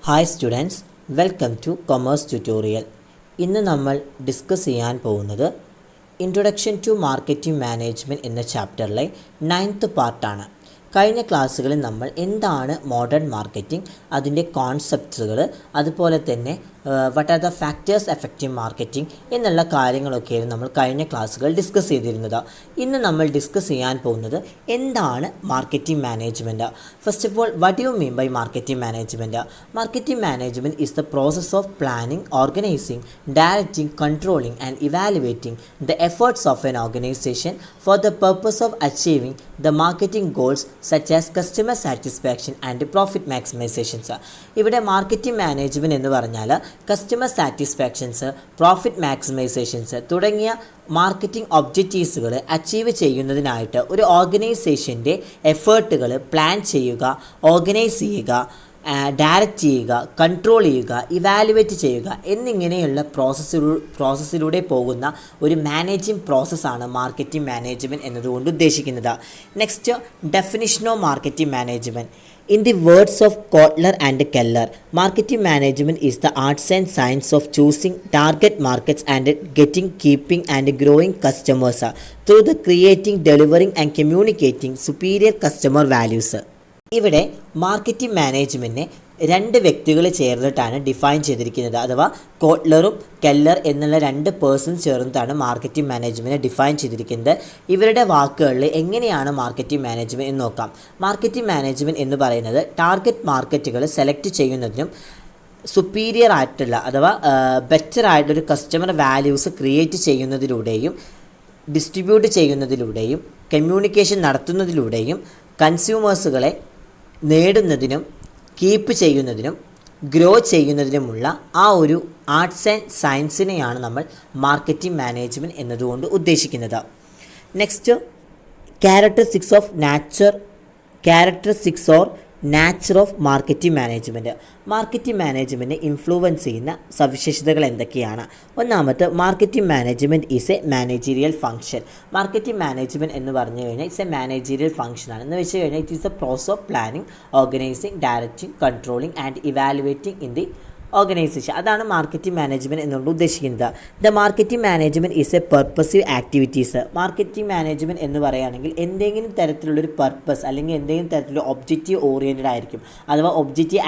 Hi students, welcome two commerce tutorial. ഇന്ന് നമ്മൾ discuss ചെയ്യാൻ പോകുന്നത് ഇൻട്രൊഡക്ഷൻ ടു മാർക്കറ്റിംഗ് മാനേജ്മെൻറ്റ് എന്ന ചാപ്റ്ററിലെ 9th പാർട്ടാണ്. കഴിഞ്ഞ ക്ലാസ്സുകളിൽ നമ്മൾ എന്താണ് മോഡേൺ മാർക്കറ്റിംഗ്, അതിൻ്റെ കോൺസെപ്റ്റ്സുകൾ, അതുപോലെ തന്നെ what are the factors effective marketing എന്നുള്ള കാര്യങ്ങളൊക്കെയായിരുന്നു നമ്മൾ കഴിഞ്ഞ ക്ലാസ്സുകൾ ഡിസ്കസ് ചെയ്തിരുന്നത്. ഇന്ന് നമ്മൾ ഡിസ്കസ് ചെയ്യാൻ പോകുന്നത് എന്താണ് marketing management. First of all, what you mean by marketing management? Marketing management is the process of planning, organising, directing, controlling and evaluating the efforts of an organisation for the purpose of achieving the marketing goals such as customer satisfaction and profit maximizations. ഇവിടെ marketing management എന്ന് പറഞ്ഞാൽ customer satisfactions, profit മാക്സിമൈസേഷൻസ് തുടങ്ങിയ marketing ഒബ്ജക്റ്റീവ്സുകൾ achieve ചെയ്യുന്നതിനായിട്ട് ഒരു ഓർഗനൈസേഷൻ്റെ എഫേർട്ടുകൾ plan ചെയ്യുക, organise ചെയ്യുക, direct ചെയ്യുക, control ചെയ്യുക, evaluate ചെയ്യുക എന്നിങ്ങനെയുള്ള പ്രോസസ്സിലൂടെ പോകുന്ന ഒരു മാനേജിങ് പ്രോസസ്സാണ് മാർക്കറ്റിംഗ് മാനേജ്മെൻറ്റ് എന്നതുകൊണ്ട് ഉദ്ദേശിക്കുന്നത്. Next, definition of marketing management. In the words of Kotler and Keller, marketing management is the arts and science of choosing target markets and getting, keeping and growing customers through the creating, delivering and communicating superior customer values. ഇവിടെ marketing മാനേജ്മെൻറ്റിനെ രണ്ട് വ്യക്തികൾ ചേർന്നിട്ടാണ് define ചെയ്തിരിക്കുന്നത്. അഥവാ കോട്ട്ലറും Keller എന്നുള്ള രണ്ട് persons ചേർന്നിട്ടാണ് marketing മാനേജ്മെൻറ്റിനെ define ചെയ്തിരിക്കുന്നത്. ഇവരുടെ വാക്കുകളിൽ എങ്ങനെയാണ് മാർക്കറ്റിംഗ് മാനേജ്മെൻറ്റ് എന്ന് നോക്കാം. മാർക്കറ്റിംഗ് മാനേജ്മെൻറ്റ് എന്ന് പറയുന്നത് ടാർഗറ്റ് മാർക്കറ്റുകൾ സെലക്ട് ചെയ്യുന്നതിനും സുപ്പീരിയർ ആയിട്ടുള്ള അഥവാ ബെറ്റർ ആയിട്ടൊരു കസ്റ്റമർ വാല്യൂസ് ക്രിയേറ്റ് ചെയ്യുന്നതിലൂടെയും ഡിസ്ട്രിബ്യൂട്ട് ചെയ്യുന്നതിലൂടെയും കമ്മ്യൂണിക്കേഷൻ നടത്തുന്നതിലൂടെയും കൺസ്യൂമേഴ്സുകളെ നേടുന്നതിനും കീപ്പ് ചെയ്യുന്നതിനും ഗ്രോ ചെയ്യുന്നതിനുമുള്ള ആ ഒരു ആർട്സ് ആൻഡ് സയൻസിനെയാണ് നമ്മൾ മാർക്കറ്റിംഗ് മാനേജ്മെൻറ്റ് എന്നതുകൊണ്ട് ഉദ്ദേശിക്കുന്നത്. Next, characteristics or nature of marketing management. Marketing മാനേജ്മെൻറ്റിനെ ഇൻഫ്ലുവൻസ് ചെയ്യുന്ന സവിശേഷതകൾ എന്തൊക്കെയാണ്? ഒന്നാമത്തെ, marketing management is a managerial function. Marketing management എന്ന് പറഞ്ഞു കഴിഞ്ഞാൽ ഇറ്റ്സ് എ മാനേജീരിയൽ ഫംഗ്ഷനാണ്. എന്ന് വെച്ച് കഴിഞ്ഞാൽ it is A process of planning, organising, directing, controlling and evaluating in the organisation. അതാണ് മാർക്കറ്റിംഗ് മാനേജ്മെൻറ്റ് എന്നുകൊണ്ട് ഉദ്ദേശിക്കുന്നത്. The marketing management is A purposive activities. Marketing management എന്ന് പറയുകയാണെങ്കിൽ എന്തെങ്കിലും തരത്തിലുള്ളൊരു പർപ്പസ് അല്ലെങ്കിൽ എന്തെങ്കിലും തരത്തിലുള്ള ഒബ്ജക്റ്റീവ് ഓറിയൻറ്റഡ് ആയിരിക്കും, അഥവാ ഒബ്ജക്റ്റീവ്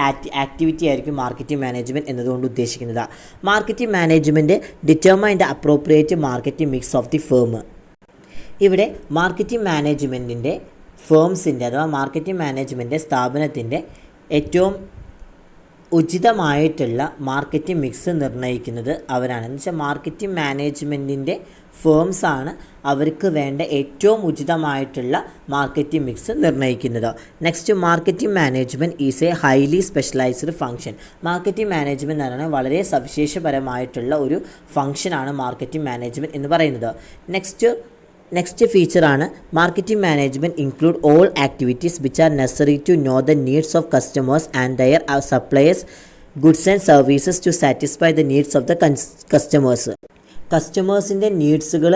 ആക്ടിവിറ്റി ആയിരിക്കും മാർക്കറ്റിംഗ് മാനേജ്മെൻറ്റ് എന്നതുകൊണ്ട് ഉദ്ദേശിക്കുന്നത്. Marketing management determine the appropriate marketing mix of the firm. ഇവിടെ മാർക്കറ്റിംഗ് മാനേജ്മെൻറ്റിൻ്റെ ഫേംസിൻ്റെ അഥവാ മാർക്കറ്റിംഗ് മാനേജ്മെൻറ്റ് സ്ഥാപനത്തിൻ്റെ ഏറ്റവും ഉചിതമായിട്ടുള്ള മാർക്കറ്റിംഗ് മിക്സ് നിർണ്ണയിക്കുന്നത് അവരാണ്. എന്ന് വെച്ചാൽ മാർക്കറ്റിംഗ് മാനേജ്മെൻറ്റിൻ്റെ ഫേംസാണ് അവർക്ക് വേണ്ട ഏറ്റവും ഉചിതമായിട്ടുള്ള മാർക്കറ്റിംഗ് മിക്സ് നിർണ്ണയിക്കുന്നത്. Next, marketing management is A highly specialised function. Marketing management എന്ന് പറഞ്ഞാൽ വളരെ സവിശേഷപരമായിട്ടുള്ള ഒരു ഫംഗ്ഷനാണ് മാർക്കറ്റിംഗ് മാനേജ്മെൻറ്റ് എന്ന് പറയുന്നത്. നെക്സ്റ്റ് ഫീച്ചറാണ് marketing management include all activities which are necessary to know the needs of customers and their suppliers goods and services to satisfy the needs of the customers. കസ്റ്റമേഴ്സിൻ്റെ നീഡ്സുകൾ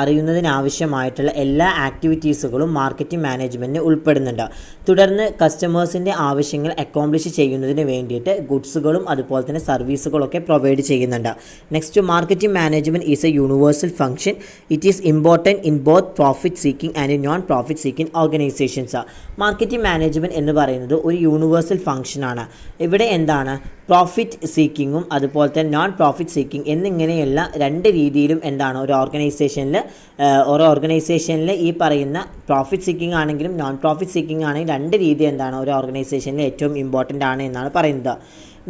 അറിയുന്നതിനാവശ്യമായിട്ടുള്ള എല്ലാ ആക്ടിവിറ്റീസുകളും മാർക്കറ്റിംഗ് മാനേജ്മെൻറ്റിന് ഉൾപ്പെടുന്നുണ്ട്. തുടർന്ന് കസ്റ്റമേഴ്സിൻ്റെ ആവശ്യങ്ങൾ അക്കോംപ്ലിഷ് ചെയ്യുന്നതിന് വേണ്ടിയിട്ട് ഗുഡ്സുകളും അതുപോലെ തന്നെ സർവീസുകളൊക്കെ പ്രൊവൈഡ് ചെയ്യുന്നുണ്ട്. Next, marketing management is A universal function. It is important in both profit seeking and non profit seeking organisations. Marketing management എന്ന് പറയുന്നത് ഒരു യൂണിവേഴ്സൽ ഫംഗ്ഷനാണ്. ഇവിടെ എന്താണ്, പ്രോഫിറ്റ് സീക്കിങ്ങും അതുപോലെ തന്നെ നോൺ പ്രോഫിറ്റ് സീക്കിംഗ് എന്നിങ്ങനെയുള്ള രണ്ട് രീതിയിലും എന്താണ് ഓരോ ഓർഗനൈസേഷനിൽ ഈ പറയുന്ന പ്രോഫിറ്റ് സീക്കിംഗ് ആണെങ്കിലും നോൺ പ്രോഫിറ്റ് സീക്കിംഗ് ആണെങ്കിലും രണ്ട് രീതി എന്താണ് ഒരു ഓർഗനൈസേഷനിൽ ഏറ്റവും ഇമ്പോർട്ടൻ്റ് ആണ് എന്നാണ് പറയുന്നത്.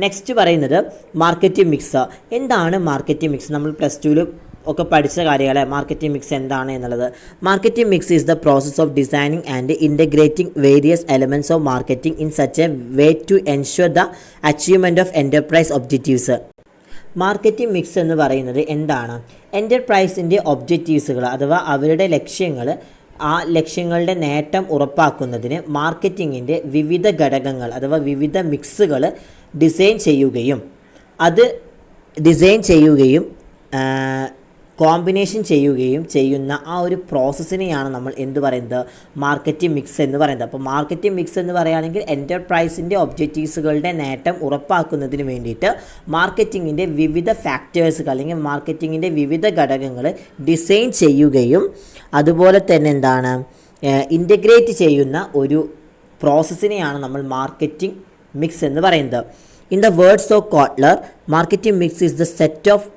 നെക്സ്റ്റ് പറയുന്നത് മാർക്കറ്റിംഗ് മിക്സ്. എന്താണ് മാർക്കറ്റിംഗ് മിക്സ്? നമ്മൾ +2 ഒക്കെ പഠിച്ച കാര്യങ്ങളെ മാർക്കറ്റിംഗ് മിക്സ് എന്താണ് എന്നുള്ളത്. Marketing mix is the process of designing and integrating various elements of marketing in such a way to ensure the achievement of enterprise objectives. Marketing mix എന്ന് പറയുന്നത് എന്താണ്? എൻ്റർപ്രൈസിൻ്റെ ഒബ്ജക്റ്റീവ്സുകൾ അഥവാ അവരുടെ ലക്ഷ്യങ്ങൾ, ആ ലക്ഷ്യങ്ങളുടെ നേട്ടം ഉറപ്പാക്കുന്നതിന് മാർക്കറ്റിങ്ങിൻ്റെ വിവിധ ഘടകങ്ങൾ അഥവാ വിവിധ മിക്സുകൾ ഡിസൈൻ ചെയ്യുകയും കോമ്പിനേഷൻ ചെയ്യുകയും ചെയ്യുന്ന ആ ഒരു പ്രോസസ്സിനെയാണ് നമ്മൾ എന്ത് പറയുന്നത്, മാർക്കറ്റിംഗ് മിക്സ് എന്ന് പറയുന്നത്. അപ്പോൾ മാർക്കറ്റിംഗ് മിക്സ് എന്ന് പറയുകയാണെങ്കിൽ എൻ്റർപ്രൈസിൻ്റെ ഒബ്ജക്റ്റീവ്സുകളുടെ നേട്ടം ഉറപ്പാക്കുന്നതിന് വേണ്ടിയിട്ട് മാർക്കറ്റിങ്ങിൻ്റെ വിവിധ ഫാക്ടേഴ്സുകൾ അല്ലെങ്കിൽ മാർക്കറ്റിങ്ങിൻ്റെ വിവിധ ഘടകങ്ങൾ ഡിസൈൻ ചെയ്യുകയും അതുപോലെ തന്നെ എന്താണ് ഇൻ്റഗ്രേറ്റ് ചെയ്യുന്ന ഒരു പ്രോസസ്സിനെയാണ് നമ്മൾ മാർക്കറ്റിംഗ് മിക്സ് എന്ന് പറയുന്നത്. In the words of Kotler, marketing mix is the set of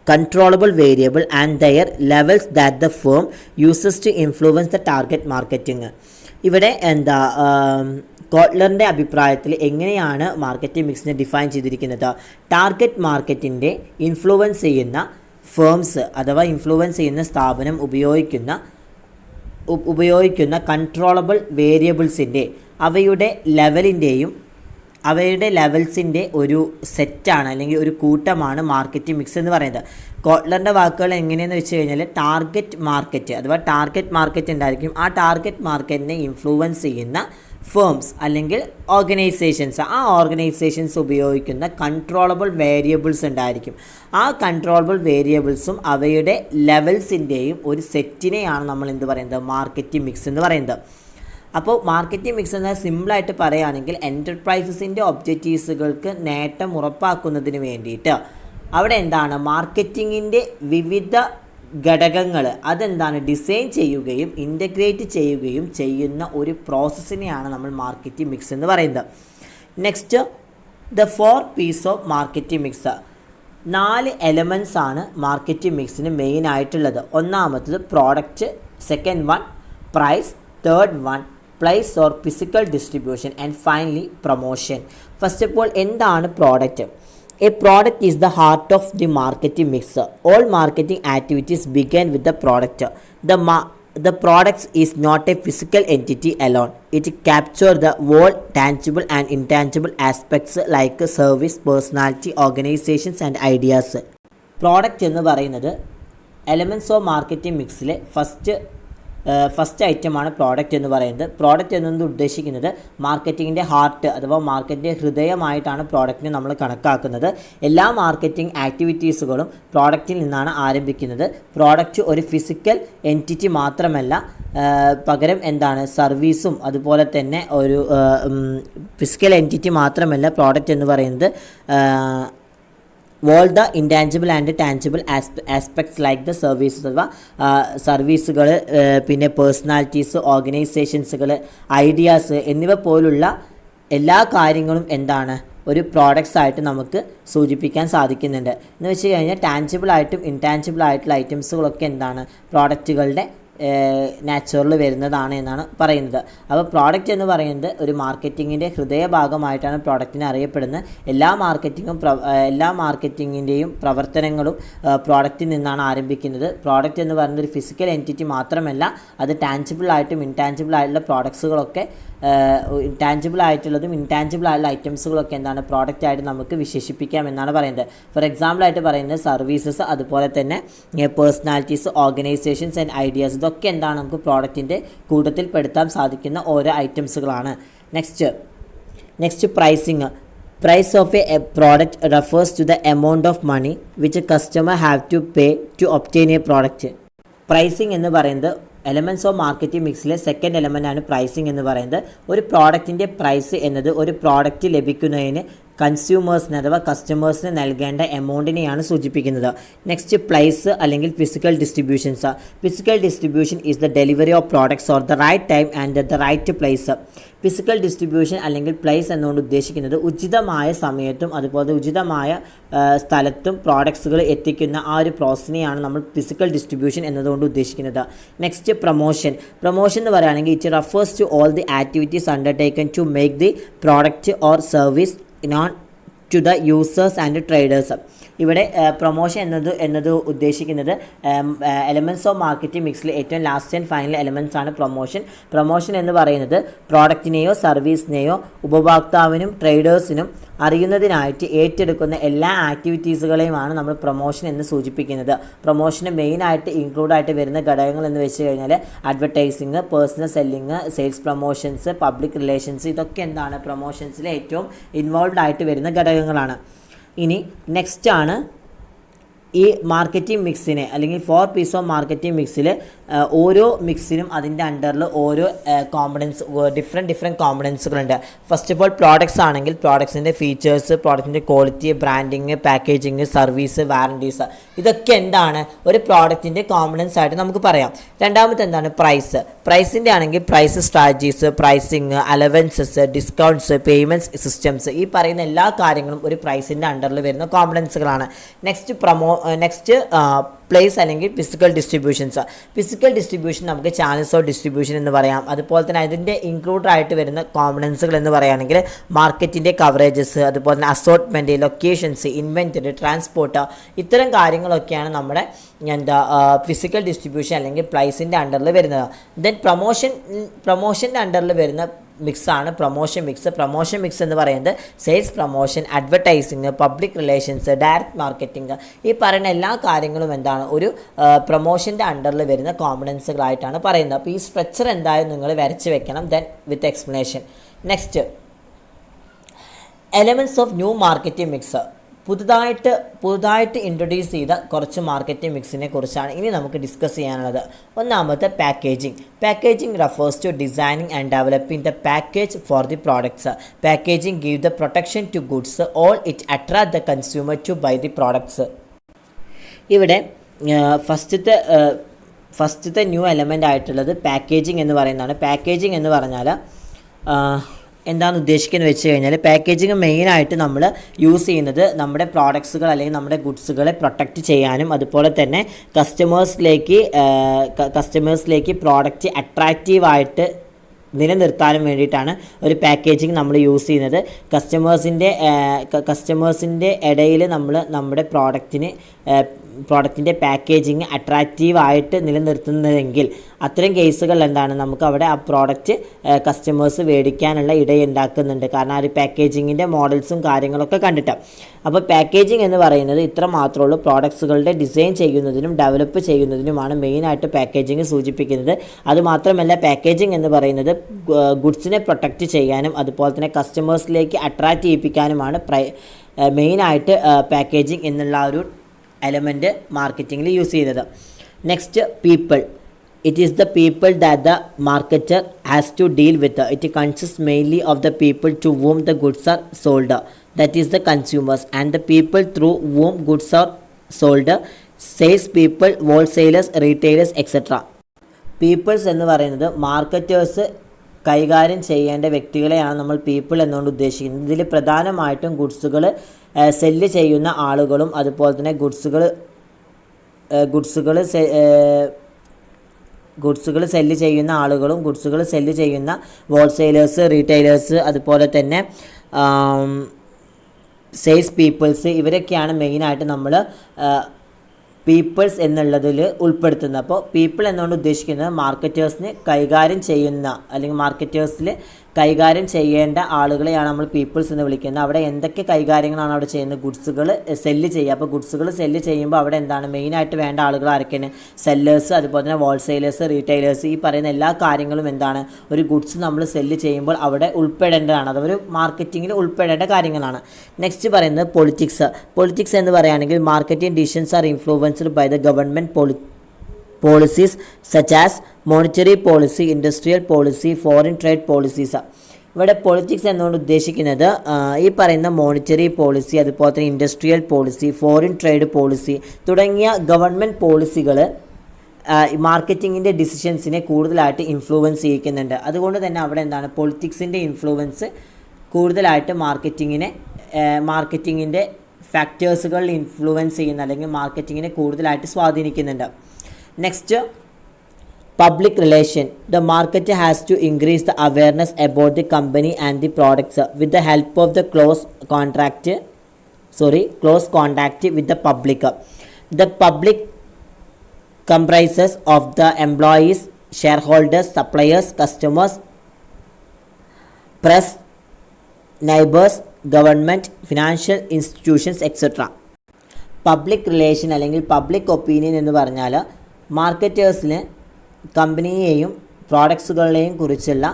controllable variable and their levels that the firm uses to influence the target marketing. ഇവിടെ എന്താ കോട്ട്ലറിൻ്റെ അഭിപ്രായത്തിൽ എങ്ങനെയാണ് മാർക്കറ്റിംഗ് മിക്സിനെ ഡിഫൈൻ ചെയ്തിരിക്കുന്നത്? ടാർഗറ്റ് മാർക്കറ്റിൻ്റെ ഇൻഫ്ലുവൻസ് ചെയ്യുന്ന firms അഥവാ ഇൻഫ്ലുവൻസ് ചെയ്യുന്ന സ്ഥാപനം ഉപയോഗിക്കുന്ന കൺട്രോളബിൾ വേരിയബിൾസിൻ്റെ അവയുടെ ലെവൽസിൻ്റെ ഒരു സെറ്റാണ് അല്ലെങ്കിൽ ഒരു കൂട്ടമാണ് മാർക്കറ്റിംഗ് മിക്സ് എന്ന് പറയുന്നത്. കോട്ട്ലറിൻ്റെ വാക്കുകൾ എങ്ങനെയെന്ന് വെച്ച് കഴിഞ്ഞാൽ ടാർഗറ്റ് മാർക്കറ്റ് അഥവാ ടാർഗറ്റ് മാർക്കറ്റ് ഉണ്ടായിരിക്കും. ആ ടാർഗറ്റ് മാർക്കറ്റിനെ ഇൻഫ്ലുവൻസ് ചെയ്യുന്ന ഫേംസ് അല്ലെങ്കിൽ ഓർഗനൈസേഷൻസ് ഉപയോഗിക്കുന്ന കൺട്രോളബിൾ വേരിയബിൾസ് ഉണ്ടായിരിക്കും. ആ കൺട്രോളബിൾ വേരിയബിൾസും അവയുടെ ലെവൽസിൻ്റെയും ഒരു സെറ്റിനെയാണ് നമ്മൾ എന്ത് പറയുന്നത്, മാർക്കറ്റിംഗ് മിക്സ് എന്ന് പറയുന്നത്. അപ്പോൾ മാർക്കറ്റിംഗ് മിക്സ് എന്നാൽ സിമ്പിളായിട്ട് പറയുകയാണെങ്കിൽ എൻ്റർപ്രൈസസിൻ്റെ ഒബ്ജക്റ്റീവ്സുകൾക്ക് നേട്ടം ഉറപ്പാക്കുന്നതിന് വേണ്ടിയിട്ട് അവിടെ എന്താണ് മാർക്കറ്റിങ്ങിൻ്റെ വിവിധ ഘടകങ്ങൾ അതെന്താണ് ഡിസൈൻ ചെയ്യുകയും ഇൻ്റഗ്രേറ്റ് ചെയ്യുകയും ചെയ്യുന്ന ഒരു പ്രോസസ്സിനെയാണ് നമ്മൾ മാർക്കറ്റിംഗ് മിക്സ് എന്ന് പറയുന്നത്. Next, the 4 P's of marketing mix. 4 elements ആണ് മാർക്കറ്റിംഗ് മിക്സിന് മെയിൻ ആയിട്ടുള്ളത്. ഒന്നാമത്തത് product, second one price, third one place or physical distribution and finally promotion. First of all എന്താണ് product? A product is the heart of the marketing mix. All marketing activities begin with the product. The product is not a physical entity alone. It captures the whole tangible and intangible aspects like service, personality, organizations and ideas. Product എന്ന് പറയുന്നത് elements of marketing മിക്സിലെ first ഐറ്റമാണ് product എന്ന് പറയുന്നത്. Product എന്നത് ഉദ്ദേശിക്കുന്നത് മാർക്കറ്റിങ്ങിൻ്റെ heart അഥവാ മാർക്കറ്റിൻ്റെ ഹൃദയമായിട്ടാണ് പ്രോഡക്റ്റിനെ നമ്മൾ കണക്കാക്കുന്നത്. എല്ലാ മാർക്കറ്റിംഗ് ആക്ടിവിറ്റീസുകളും പ്രോഡക്റ്റിൽ നിന്നാണ് ആരംഭിക്കുന്നത്. പ്രോഡക്റ്റ് ഒരു ഫിസിക്കൽ എൻറ്റിറ്റി മാത്രമല്ല, പകരം എന്താണ് സർവീസും അതുപോലെ തന്നെ ഒരു ഫിസിക്കൽ എൻറ്റിറ്റി മാത്രമല്ല പ്രോഡക്റ്റ് എന്ന് പറയുന്നത്. all the intangible and tangible aspects like the services അഥവാ സർവീസുകൾ, പിന്നെ പേഴ്സണാലിറ്റീസ്, ഓർഗനൈസേഷൻസുകൾ, ഐഡിയാസ് എന്നിവ പോലുള്ള എല്ലാ കാര്യങ്ങളും എന്താണ് ഒരു പ്രോഡക്റ്റ്സ് ആയിട്ട് നമുക്ക് സൂചിപ്പിക്കാൻ സാധിക്കുന്നുണ്ട്. എന്ന് വെച്ച് കഴിഞ്ഞാൽ ടാഞ്ചിബിൾ ആയിട്ടും ഇൻടാഞ്ചിബിൾ ആയിട്ടുള്ള ഐറ്റംസുകളൊക്കെ എന്താണ് പ്രോഡക്റ്റുകളുടെ നാച്ചുറൽ വരുന്നതാണ് എന്നാണ് പറയുന്നത്. അപ്പോൾ പ്രോഡക്റ്റ് എന്ന് പറയുന്നത് ഒരു മാർക്കറ്റിങ്ങിൻ്റെ ഹൃദയഭാഗമായിട്ടാണ് പ്രോഡക്റ്റിനെ അറിയപ്പെടുന്നത്. എല്ലാ മാർക്കറ്റിങ്ങിൻ്റെയും പ്രവർത്തനങ്ങളും പ്രോഡക്റ്റിൽ നിന്നാണ് ആരംഭിക്കുന്നത്. പ്രോഡക്റ്റ് എന്ന് പറയുന്നത് ഒരു ഫിസിക്കൽ എൻറ്റിറ്റി മാത്രമല്ല, അത് ടാഞ്ചിബിൾ ആയിട്ടും ഇൻടാഞ്ചിബിൾ ആയിട്ടുള്ള പ്രോഡക്ട്സുകളൊക്കെ ടാഞ്ചിബിൾ ആയിട്ടുള്ളതും ഇൻടാഞ്ചിബിൾ ആയിട്ടുള്ള ഐറ്റംസുകളൊക്കെ എന്താണ് പ്രോഡക്റ്റായിട്ട് നമുക്ക് വിശേഷിപ്പിക്കാം എന്നാണ് പറയുന്നത്. ഫോർ എക്സാമ്പിളായിട്ട് പറയുന്നത് സർവീസസ്, അതുപോലെ തന്നെ പേഴ്സണാലിറ്റീസ്, ഓർഗനൈസേഷൻസ് ആൻഡ് ഐഡിയാസ്, ഇതൊക്കെ എന്താണ് നമുക്ക് പ്രോഡക്റ്റിൻ്റെ കൂട്ടത്തിൽ പെടുത്താൻ സാധിക്കുന്ന ഓരോ ഐറ്റംസുകളാണ്. Next pricing. Price of a product refers to the amount of money which a customer have to pay to obtain a product. Pricing എന്ന് പറയുന്നത് എലമെൻറ്റ്സ് ഓഫ് മാർക്കറ്റിംഗ് മിക്സിലെ സെക്കൻഡ് എലമെൻ്റ് ആണ് പ്രൈസിങ് എന്ന് പറയുന്നത്. ഒരു പ്രോഡക്റ്റിൻ്റെ പ്രൈസ് എന്നത് ഒരു പ്രോഡക്റ്റ് ലഭിക്കുന്നതിന് കൺസ്യൂമേഴ്സിന് അഥവാ കസ്റ്റമേഴ്സിന് നൽകേണ്ട എമൗണ്ടിനെയാണ് സൂചിപ്പിക്കുന്നത്. നെക്സ്റ്റ് പ്ലേസ് അല്ലെങ്കിൽ physical distributions. Physical distribution is the delivery of products or the right time and the right place. Physical distribution അല്ലെങ്കിൽ പ്ലേസ് എന്നുകൊണ്ട് ഉദ്ദേശിക്കുന്നത് ഉചിതമായ സമയത്തും അതുപോലെ ഉചിതമായ സ്ഥലത്തും പ്രോഡക്ട്സുകൾ എത്തിക്കുന്ന ആ ഒരു പ്രോസസ്സിനെയാണ് നമ്മൾ ഫിസിക്കൽ ഡിസ്ട്രിബ്യൂഷൻ എന്നതുകൊണ്ട് ഉദ്ദേശിക്കുന്നത്. നെക്സ്റ്റ് പ്രൊമോഷൻ എന്ന് പറയുകയാണെങ്കിൽ it refers to all the activities undertaken to make the product or service known to the users and traders. ഇവിടെ പ്രൊമോഷൻ എന്നത് ഉദ്ദേശിക്കുന്നത് എലമെൻറ്റ്സ് ഓഫ് മാർക്കറ്റിംഗ് മിക്സിൽ ഏറ്റവും ലാസ്റ്റ് ആൻഡ് ഫൈനൽ എലമെൻറ്റ്സ് ആണ് പ്രൊമോഷൻ എന്ന് പറയുന്നത് പ്രോഡക്റ്റിനെയോ സർവീസിനെയോ ഉപഭോക്താവിനും ട്രേഡേഴ്സിനും അറിയുന്നതിനായിട്ട് ഏറ്റെടുക്കുന്ന എല്ലാ ആക്ടിവിറ്റീസുകളെയുമാണ് നമ്മൾ പ്രൊമോഷൻ എന്ന് സൂചിപ്പിക്കുന്നത്. പ്രൊമോഷന് മെയിനായിട്ട് ഇൻക്ലൂഡായിട്ട് വരുന്ന ഘടകങ്ങൾ എന്ന് വെച്ച് കഴിഞ്ഞാൽ advertising, personal selling, sales promotions, public relations, ഇതൊക്കെ എന്താണ് പ്രൊമോഷൻസിൽ ഏറ്റവും ഇൻവോൾവ് ആയിട്ട് വരുന്ന ഘടകങ്ങളാണ്. ഇനി നെക്സ്റ്റ് ആണ് ഈ മാർക്കറ്റിംഗ് മിക്സിനെ അല്ലെങ്കിൽ 4 പീസ് ഓഫ് മാർക്കറ്റിംഗ് മിക്സിൽ ഓരോ മിക്സിനും അതിൻ്റെ അണ്ടറിൽ ഓരോ കോമ്പണൻസ് ഡിഫറെൻറ്റ് കോമ്പണൻസുകളുണ്ട്. ഫസ്റ്റ് ഓഫ് ഓൾ പ്രോഡക്ട്സ് ആണെങ്കിൽ പ്രോഡക്ട്സിൻ്റെ ഫീച്ചേഴ്സ്, പ്രോഡക്റ്റിൻ്റെ quality, branding, packaging, service, warranties, ഇതൊക്കെ എന്താണ് ഒരു പ്രോഡക്റ്റിൻ്റെ കോമ്പണൻസ് ആയിട്ട് നമുക്ക് പറയാം. രണ്ടാമത്തെ എന്താണ് പ്രൈസിൻ്റെ ആണെങ്കിൽ price strategies, pricing, allowances, discounts, payments systems, ഈ പറയുന്ന എല്ലാ കാര്യങ്ങളും ഒരു പ്രൈസിൻ്റെ അണ്ടറിൽ വരുന്ന കോമ്പണൻസുകളാണ്. നെക്സ്റ്റ് പ്ലേസ് അല്ലെങ്കിൽ ഫിസിക്കൽ ഡിസ്ട്രിബ്യൂഷൻ നമുക്ക് ചാനൽസ് ഓഫ് ഡിസ്ട്രിബ്യൂഷൻ എന്ന് പറയാം. അതുപോലെ തന്നെ അതിൻ്റെ ഇൻക്ലൂഡഡ് ആയിട്ട് വരുന്ന കോമ്പണൻസുകൾ എന്ന് പറയുകയാണെങ്കിൽ മാർക്കറ്റിൻ്റെ കവറേജസ്, അതുപോലെ തന്നെ അസോർട്ട്മെൻറ്റ്, ലൊക്കേഷൻസ്, ഇൻവെൻറ്ററി, ട്രാൻസ്പോർട്ട്, ഇത്തരം കാര്യങ്ങളൊക്കെയാണ് നമ്മുടെ ഫിസിക്കൽ ഡിസ്ട്രിബ്യൂഷൻ അല്ലെങ്കിൽ പ്രൈസിൻ്റെ അണ്ടറിൽ വരുന്നത്. ദെൻ പ്രൊമോഷൻ്റെ അണ്ടറിൽ വരുന്ന മിക്സാണ് പ്രൊമോഷൻ മിക്സ് എന്ന് പറയുന്നത് sales promotion, advertising, public relations, direct marketing, ഈ പറയുന്ന എല്ലാ കാര്യങ്ങളും എന്താണ് ഒരു പ്രൊമോഷൻ്റെ അണ്ടറിൽ വരുന്ന കോമ്പണൻസുകളായിട്ടാണ് പറയുന്നത്. അപ്പോൾ ഈ സ്ട്രക്ചർ എന്തായാലും നിങ്ങൾ വരച്ച് വെക്കണം. Then with explanation. Next elements of new marketing mix. പുതുതായിട്ട് ഇൻട്രൊഡ്യൂസ് ചെയ്ത കുറച്ച് മാർക്കറ്റിംഗ് മിക്സിനെ കുറിച്ചാണ് ഇനി നമുക്ക് ഡിസ്കസ് ചെയ്യാനുള്ളത്. ഒന്നാമത്തെ packaging refers to designing and developing the package for the products. Packaging give the protection to goods, all it attract the consumer to buy the products. ഇവിടെ ഫസ്റ്റത്തെ ന്യൂ എലമെൻ്റ് ആയിട്ടുള്ളത് പാക്കേജിംഗ് എന്ന് പറയുന്നതാണ്. പാക്കേജിംഗ് എന്ന് പറഞ്ഞാൽ എന്താണ് ഉദ്ദേശിക്കുന്നത് വെച്ച് കഴിഞ്ഞാൽ പാക്കേജിങ് മെയിനായിട്ട് നമ്മൾ യൂസ് ചെയ്യുന്നത് നമ്മുടെ പ്രോഡക്ട്സുകൾ അല്ലെങ്കിൽ നമ്മുടെ ഗുഡ്സുകളെ പ്രൊട്ടക്റ്റ് ചെയ്യാനും അതുപോലെ തന്നെ കസ്റ്റമേഴ്സിലേക്ക് പ്രോഡക്റ്റ് അട്രാക്റ്റീവായിട്ട് നിലനിർത്താനും വേണ്ടിയിട്ടാണ് ഒരു പാക്കേജിങ് നമ്മൾ യൂസ് ചെയ്യുന്നത്. കസ്റ്റമേഴ്സിൻ്റെ ഇടയിൽ നമ്മൾ നമ്മുടെ പ്രോഡക്റ്റിൻ്റെ പാക്കേജിങ് അട്രാക്റ്റീവായിട്ട് നിലനിർത്തുന്നതെങ്കിൽ അത്തരം കേസുകളിൽ എന്താണ് നമുക്ക് അവിടെ ആ പ്രോഡക്റ്റ് കസ്റ്റമേഴ്സ് മേടിക്കാനുള്ള ഇടയുണ്ടാക്കുന്നുണ്ട്. കാരണം ആ ഒരു പാക്കേജിങ്ങിൻ്റെ മോഡൽസും കാര്യങ്ങളൊക്കെ കണ്ടിട്ട്. അപ്പോൾ പാക്കേജിങ് എന്ന് പറയുന്നത് ഇത്ര മാത്രമേ ഉള്ളൂ. പ്രോഡക്ട്സുകളുടെ ഡിസൈൻ ചെയ്യുന്നതിനും ഡെവലപ്പ് ചെയ്യുന്നതിനുമാണ് മെയിനായിട്ട് പാക്കേജിങ് സൂചിപ്പിക്കുന്നത്. അതുമാത്രമല്ല പാക്കേജിങ് എന്ന് പറയുന്നത് ഗുഡ്സിനെ പ്രൊട്ടക്റ്റ് ചെയ്യാനും അതുപോലെ തന്നെ കസ്റ്റമേഴ്സിലേക്ക് അട്രാക്റ്റ് ചെയ്യിപ്പിക്കാനുമാണ് മെയിനായിട്ട് പാക്കേജിങ് എന്നുള്ള ഒരു എലമെൻറ്റ് മാർക്കറ്റിങ്ങിൽ യൂസ് ചെയ്യുന്നത്. Next people. It is the people that the marketer has to deal with. It consists mainly of the people to whom the goods are sold, that is the consumers, and the people through whom goods are sold, sales people, wholesalers, retailers, etc. Peoples എന്ന് പറയുന്നത് marketers കൈകാര്യം ചെയ്യേണ്ട വ്യക്തികളെയാണ് നമ്മൾ people എന്നുകൊണ്ട് ഉദ്ദേശിക്കുന്നത്. ഇതിൽ പ്രധാനമായിട്ടും ഗുഡ്സുകൾ cell ചെയ്യുന്ന ആളുകളും അതുപോലെ തന്നെ ഗുഡ്സുകൾ സെല്ല് ചെയ്യുന്ന ആളുകളും ഗുഡ്സുകൾ സെല്ല് ചെയ്യുന്ന ഹോൾസെയിലേഴ്സ്, റീറ്റെയിലേഴ്സ്, അതുപോലെ തന്നെ സെയിൽസ് പീപ്പിൾസ്, ഇവരൊക്കെയാണ് മെയിനായിട്ട് നമ്മൾ പീപ്പിൾസ് എന്നുള്ളതിൽ ഉൾപ്പെടുത്തുന്നത്. അപ്പോൾ പീപ്പിൾ എന്നുകൊണ്ട് ഉദ്ദേശിക്കുന്നത് മാർക്കറ്റേഴ്സിന് കൈകാര്യം ചെയ്യുന്ന അല്ലെങ്കിൽ മാർക്കറ്റേഴ്സിൽ കൈകാര്യം ചെയ്യേണ്ട ആളുകളെയാണ് നമ്മൾ പീപ്പിൾസ് എന്ന് വിളിക്കുന്നത്. അവിടെ എന്തൊക്കെ കൈകാര്യങ്ങളാണ് അവിടെ ചെയ്യുന്നത്? ഗുഡ്സുകൾ സെല്ല് ചെയ്യുക. അപ്പോൾ ഗുഡ്സുകൾ സെല്ല് ചെയ്യുമ്പോൾ അവിടെ എന്താണ് മെയിനായിട്ട് വേണ്ട ആളുകൾ ആരൊക്കെയാണ്? സെല്ലേഴ്സ്, അതുപോലെ തന്നെ ഹോൾസെയിലേഴ്സ്, റീറ്റെയിലേഴ്സ്, ഈ പറയുന്ന എല്ലാ കാര്യങ്ങളും എന്താണ് ഒരു ഗുഡ്സ് നമ്മൾ സെല്ല് ചെയ്യുമ്പോൾ അവിടെ ഉൾപ്പെടേണ്ടതാണ്. അതൊരു മാർക്കറ്റിങ്ങിൽ ഉൾപ്പെടേണ്ട കാര്യങ്ങളാണ്. നെക്സ്റ്റ് പറയുന്നത് പൊളിറ്റിക്സ് എന്ന് പറയുകയാണെങ്കിൽ marketing decisions are influenced by the government policies such as monetary policy, industrial policy, foreign trade policies. ഇവിടെ പൊളിറ്റിക്സ് എന്നുകൊണ്ട് ഉദ്ദേശിക്കുന്നത് ഈ പറയുന്ന മോണിറ്ററി പോളിസി, അതുപോലെ തന്നെ industrial policy, foreign trade policy തുടങ്ങിയ ഗവൺമെൻറ് പോളിസികൾ മാർക്കറ്റിങ്ങിൻ്റെ ഡിസിഷൻസിനെ കൂടുതലായിട്ട് ഇൻഫ്ലുവൻസ് ചെയ്യിക്കുന്നുണ്ട്. അതുകൊണ്ട് തന്നെ അവിടെ എന്താണ് പൊളിറ്റിക്സിൻ്റെ ഇൻഫ്ലുവൻസ് കൂടുതലായിട്ട് മാർക്കറ്റിങ്ങിൻ്റെ ഫാക്ടേഴ്സുകളിൽ ഇൻഫ്ലുവൻസ് ചെയ്യുന്ന അല്ലെങ്കിൽ മാർക്കറ്റിങ്ങിനെ കൂടുതലായിട്ട് സ്വാധീനിക്കുന്നുണ്ട്. Next, public relation. The marketer has to increase the awareness about the company and the products with the help of the close contact with the public. The public comprises of the employees, shareholders, suppliers, customers, press, neighbors, government, financial institutions, etc. Public relation അല്ലെങ്കിൽ public opinion എന്ന് പറഞ്ഞാൽ മാർക്കറ്റേഴ്സിന് കമ്പനിയെയും പ്രോഡക്ട്സുകളെയും കുറിച്ചുള്ള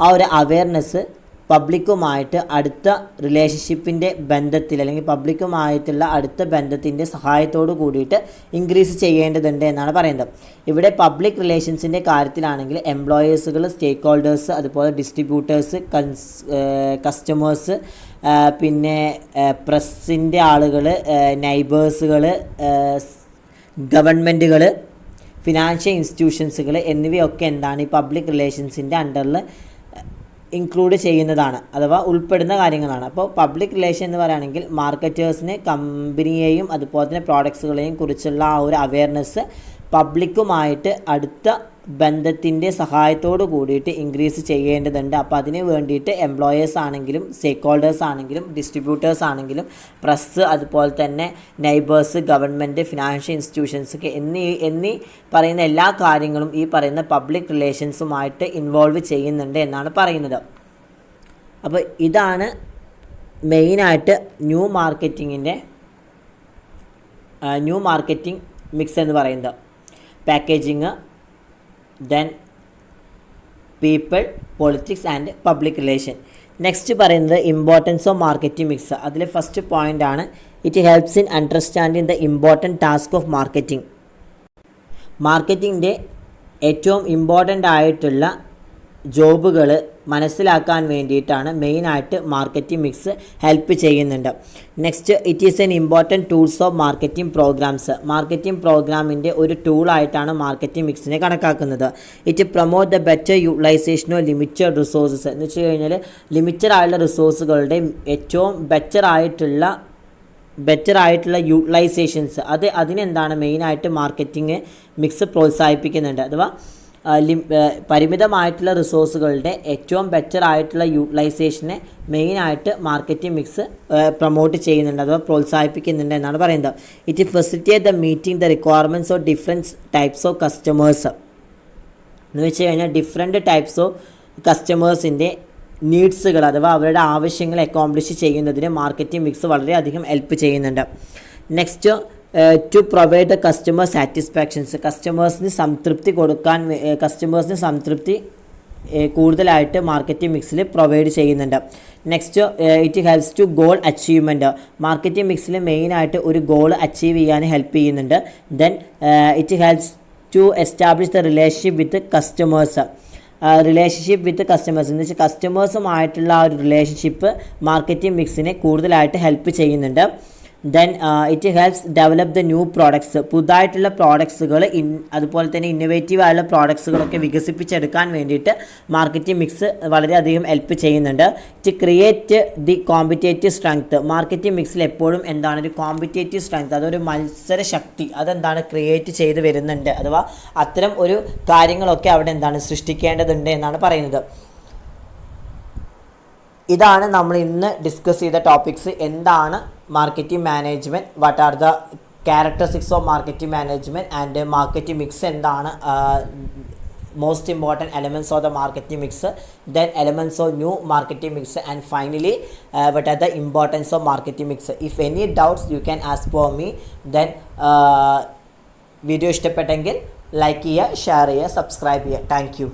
ആ ഒരു awareness പബ്ലിക്കുമായിട്ട് അടുത്ത റിലേഷൻഷിപ്പിൻ്റെ ബന്ധത്തിൽ അല്ലെങ്കിൽ പബ്ലിക്കുമായിട്ടുള്ള അടുത്ത ബന്ധത്തിൻ്റെ സഹായത്തോട് കൂടിയിട്ട് ഇൻക്രീസ് ചെയ്യേണ്ടതുണ്ട് എന്നാണ് പറയുന്നത്. ഇവിടെ പബ്ലിക് റിലേഷൻസിൻ്റെ കാര്യത്തിലാണെങ്കിൽ എംപ്ലോയേഴ്സുകൾ, സ്റ്റേക്ക് ഹോൾഡേഴ്സ്, അതുപോലെ ഡിസ്ട്രിബ്യൂട്ടേഴ്സ്, കസ്റ്റമേഴ്സ്, പിന്നെ പ്രസ്സിൻ്റെ ആളുകൾ, നൈബേഴ്സുകൾ, ഗവൺമെൻറ്റുകൾ, ഫിനാൻഷ്യൽ ഇൻസ്റ്റിറ്റ്യൂഷൻസുകൾ എന്നിവയൊക്കെ എന്താണ് ഈ പബ്ലിക് റിലേഷൻസിൻ്റെ അണ്ടറിൽ ഇൻക്ലൂഡ് ചെയ്യുന്നതാണ് അഥവാ ഉൾപ്പെടുന്ന കാര്യങ്ങളാണ്. അപ്പോൾ പബ്ലിക് റിലേഷൻ എന്ന് പറയുകയാണെങ്കിൽ മാർക്കറ്റേഴ്സിന് കമ്പനിയെയും അതുപോലെ തന്നെ പ്രോഡക്ട്സുകളെയും കുറിച്ചുള്ള ആ ഒരു അവയർനെസ് പബ്ലിക്കുമായിട്ട് അടുത്ത ബന്ധത്തിൻ്റെ സഹായത്തോട് കൂടിയിട്ട് ഇൻക്രീസ് ചെയ്യേണ്ടതുണ്ട്. അപ്പോൾ അതിന് വേണ്ടിയിട്ട് എംപ്ലോയേഴ്സ് ആണെങ്കിലും സ്റ്റേക്ക് ഹോൾഡേഴ്സ് ആണെങ്കിലും ഡിസ്ട്രിബ്യൂട്ടേഴ്സ് ആണെങ്കിലും പ്രസ്, അതുപോലെ തന്നെ നൈബേഴ്സ്, ഗവൺമെൻറ്, ഫിനാൻഷ്യൽ ഇൻസ്റ്റിറ്റ്യൂഷൻസ് എന്നീ പറയുന്ന എല്ലാ കാര്യങ്ങളും ഈ പറയുന്ന പബ്ലിക് റിലേഷൻസുമായിട്ട് ഇൻവോൾവ് ചെയ്യുന്നുണ്ട് എന്നാണ് പറയുന്നത്. അപ്പോൾ ഇതാണ് മെയിനായിട്ട് ന്യൂ മാർക്കറ്റിംഗ് മിക്സ് എന്ന് പറയുന്നത്. Packaging, then people, politics and public relation. Next പറയുന്നത് ഇമ്പോർട്ടൻസ് ഓഫ് മാർക്കറ്റിംഗ് മിക്സ്. അതിൽ ഫസ്റ്റ് പോയിൻ്റ് ആണ് it helps in understanding the important task of marketing. മാർക്കറ്റിങ്ങിൻ്റെ ഏറ്റവും ഇമ്പോർട്ടൻ്റ് ആയിട്ടുള്ള ജോബുകൾ മനസ്സിലാക്കാൻ വേണ്ടിയിട്ടാണ് മെയിനായിട്ട് മാർക്കറ്റിംഗ് മിക്സ് ഹെൽപ്പ് ചെയ്യുന്നുണ്ട്. Next it is an important tools of marketing programmes. Marketing പ്രോഗ്രാമിൻ്റെ ഒരു ടൂളായിട്ടാണ് മാർക്കറ്റിംഗ് മിക്സിനെ കണക്കാക്കുന്നത്. It promote the better utilisation of limited resources. എന്ന് വെച്ച് കഴിഞ്ഞാൽ ലിമിറ്റഡ് ആയിട്ടുള്ള റിസോഴ്സുകളുടെ ഏറ്റവും ബെറ്റർ ആയിട്ടുള്ള യൂട്ടിലൈസേഷൻസ് അതിനെന്താണ് മെയിനായിട്ട് മാർക്കറ്റിംഗ് മിക്സ് പ്രോത്സാഹിപ്പിക്കുന്നുണ്ട്. അഥവാ പരിമിതമായിട്ടുള്ള റിസോഴ്സുകളുടെ ഏറ്റവും ബെറ്റർ ആയിട്ടുള്ള യൂട്ടിലൈസേഷനെ മെയിനായിട്ട് മാർക്കറ്റിംഗ് മിക്സ് പ്രൊമോട്ട് ചെയ്യുന്നുണ്ട് അഥവാ പ്രോത്സാഹിപ്പിക്കുന്നുണ്ട് എന്നാണ് പറയുന്നത്. It facilitate the meeting the requirements of different types of customers. എന്ന് വെച്ച് കഴിഞ്ഞാൽ ഡിഫറെൻറ്റ് ടൈപ്സ് ഓഫ് കസ്റ്റമേഴ്സിൻ്റെ നീഡ്സുകൾ അഥവാ അവരുടെ ആവശ്യങ്ങൾ അക്കോംപ്ലിഷ് ചെയ്യുന്നതിന് മാർക്കറ്റിംഗ് മിക്സ് വളരെയധികം ഹെൽപ്പ് ചെയ്യുന്നുണ്ട്. Next to provide the customer satisfactions. കസ്റ്റമേഴ്സിന് സംതൃപ്തി കൂടുതലായിട്ട് മാർക്കറ്റിംഗ് മിക്സിൽ പ്രൊവൈഡ് ചെയ്യുന്നുണ്ട്. Next it helps to goal achievement. Marketing മിക്സിൽ മെയിനായിട്ട് ഒരു ഗോൾ അച്ചീവ് ചെയ്യാൻ ഹെൽപ്പ് ചെയ്യുന്നുണ്ട്. Then it helps to establish the relationship with customers. എന്ന് വെച്ചാൽ കസ്റ്റമേഴ്സുമായിട്ടുള്ള ആ ഒരു റിലേഷൻഷിപ്പ് മാർക്കറ്റിംഗ് മിക്സിനെ കൂടുതലായിട്ട് ഹെൽപ്പ് ചെയ്യുന്നുണ്ട്. Then it helps develop the new products. പുതുതായിട്ടുള്ള പ്രോഡക്ട്സുകൾ അതുപോലെ തന്നെ ഇന്നോവേറ്റീവ് ആയുള്ള പ്രോഡക്ട്സുകളൊക്കെ വികസിപ്പിച്ചെടുക്കാൻ വേണ്ടിയിട്ട് മാർക്കറ്റിംഗ് മിക്സ് വളരെയധികം ഹെൽപ്പ് ചെയ്യുന്നുണ്ട്. To create the competitive strength. Marketing മിക്സിൽ എപ്പോഴും എന്താണ് ഒരു കോമ്പറ്റേറ്റീവ് സ്ട്രെങ്ത്, അതൊരു മത്സര ശക്തി അതെന്താണ് ക്രിയേറ്റ് ചെയ്ത് വരുന്നുണ്ട്. അഥവാ അത്തരം ഒരു കാര്യങ്ങളൊക്കെ അവിടെ എന്താണ് സൃഷ്ടിക്കേണ്ടതുണ്ട് എന്നാണ് പറയുന്നത്. ഇതാണ് നമ്മൾ ഇന്ന് ഡിസ്കസ് ചെയ്ത ടോപ്പിക്സ്. എന്താണ് marketing management, what are the characteristics of marketing management and marketing mix എന്താണ്, most important elements of the marketing mix, then elements of new marketing mix and finally what are the importance of marketing mix. If any doubts you can ask for me. Then video ഇഷ്ടപ്പെട്ടെങ്കിൽ like ചെയ്യുക, share ചെയ്യുക, subscribe ചെയ്യുക. Thank U.